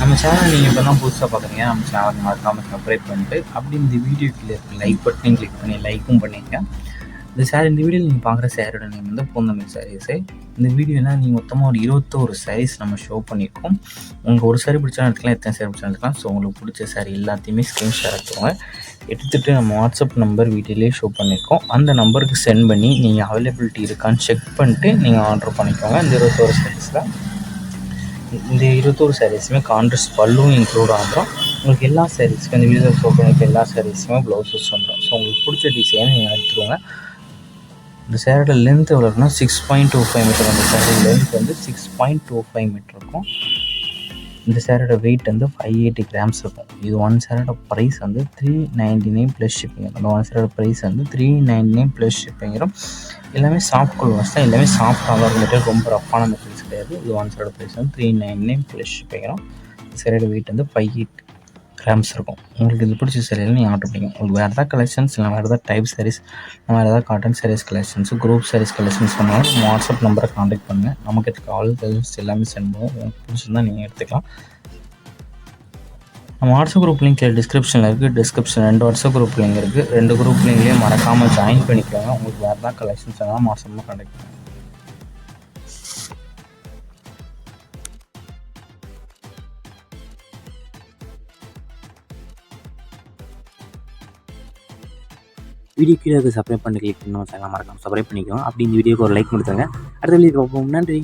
நம்ம சேனல் நீங்கள் இப்போ தான் புதுசாக பார்க்குறீங்க. நம்ம சேனல் மறக்காமல் சப்ஸ்கிரைப் பண்ணிட்டு அப்படி இந்த வீடியோ கீழே இருக்க லைக் பட்டனையும் கிளிக் பண்ணி லைக்கும் பண்ணிங்க. இந்த வீடியோவில் நீங்கள் பார்க்குற சாரியோட நேம் வந்து பூந்தமிழ் சாரீஸு. இந்த வீடியோவில் நீங்கள் மொத்தமாக ஒரு 21 சாரீஸ் நம்ம ஷோ பண்ணியிருக்கோம். உங்களுக்கு ஒரு சாரி பிடிச்சா எடுத்துக்கலாம், எத்தனை சாரி பிடிச்சா எடுத்துக்கலாம். ஸோ உங்களுக்கு பிடிச்ச சாரி எல்லாத்தையுமே ஸ்க்ரீன்ஷாட் எடுத்துக்கோங்க. எடுத்துகிட்டு நம்ம வாட்ஸ்அப் நம்பர் வீடியோலேயே ஷோ பண்ணியிருக்கோம். அந்த நம்பருக்கு சென்ட் பண்ணி நீங்கள் அவைலபிலிட்டி இருக்கான்னு செக் பண்ணிட்டு நீங்கள் ஆர்டர் பண்ணிக்கோங்க. இந்த 21 சாரீஸில் இந்த 21 சாரீஸுமே கான்ட்ராஸ்ட் பல்லும் இன்க்ளூட் ஆகும். உங்களுக்கு எல்லா சாரீஸ்க்கும் இந்த வீடியோவில் ஷோ பண்ணியிருக்க எல்லா சாரீஸுமே ப்ளவுஸஸ் வந்துடும். ஸோ உங்களுக்கு பிடிச்ச டிசைனை நீங்கள் எடுத்துக்கோங்க. இந்த சேரோட லென்த் எவ்வளோ இருக்குன்னா 6.25 மீட்டர். அந்த சேரோட லென்த் வந்து 6.25 மீட்டர் இருக்கும். இந்த சேரோட வெயிட் வந்து 580 கிராம்ஸ் இருக்கும். இது ஒன் சேரோட ப்ரைஸ் வந்து 399 ப்ளஸ் ஷிப்பிங். அந்த ஒன் சேரோட ப்ரைஸ் வந்து 399 ப்ளஸ் ஷிப்பிங் வரும். எல்லாமே சாஃப்ட் கலர்ஸ் தான், எல்லாமே சாஃப்டாக தான் மெட்டீரியல், ரொம்ப ரஃப்பான மெட்டீரியல்ஸ் கிடையாது. இது ஒன் சேரோட ப்ரைஸ் வந்து 399 ப்ளஸ் ஷிப்பிங் வரும். இந்த சேரோட வெயிட் வந்து 580 கிராம்ஸ் இருக்கும். உங்களுக்கு இது பிடிச்ச சாரியில் நீங்கள் ஆர்டர் பண்ணிக்கோங்க. உங்களுக்கு வேறு ஏதாவது கலெக்ஷன்ஸ் இல்லை வேறு ஏதாவது டைப் சாரீஸ், வேறு ஏதாவது cotton sarees collections, group sarees collections பண்ணுவாங்க. நம்ம வாட்ஸ்அப் நம்பரை கான்டாக்ட் பண்ணுங்கள். நமக்கு இருக்க ஆல் டீடைல்ஸ் எல்லாமே சென்ட் பண்ணுவோம். உங்களுக்கு பிடிச்சிருந்தா நீங்கள் எடுத்துக்கலாம். நம்ம வாட்ஸ்அப் குரூப் லிங்க் டிஸ்கிரிப்ஷனில் இருக்குது. டிஸ்கிரிப்ஷன் 2 வாட்ஸ்அப் குரூப் லிங்க் இருக்குது. 2 குரூப் லிங்க்லேயும் மறக்காமல் ஜாயின் பண்ணிக்கோங்க. உங்களுக்கு வேறு ஏதாவது கலெக்ஷன்ஸ் வேணாலும் வாட்ஸ்அப்பில் கான்டாக்ட் பண்ணுங்கள். வீடியோ கீழே சப்ஸ்கிரைப் பண்ணி கிளிக் பண்ணி சேனல் மறக்காமல் சப்ஸ்கிரைப் பண்ணிக்கோங்க. அப்படி இந்த வீடியோக்கு ஒரு லைக் கொடுத்துருங்க. அடுத்த வீடியோ பார்ப்போம். நன்றி.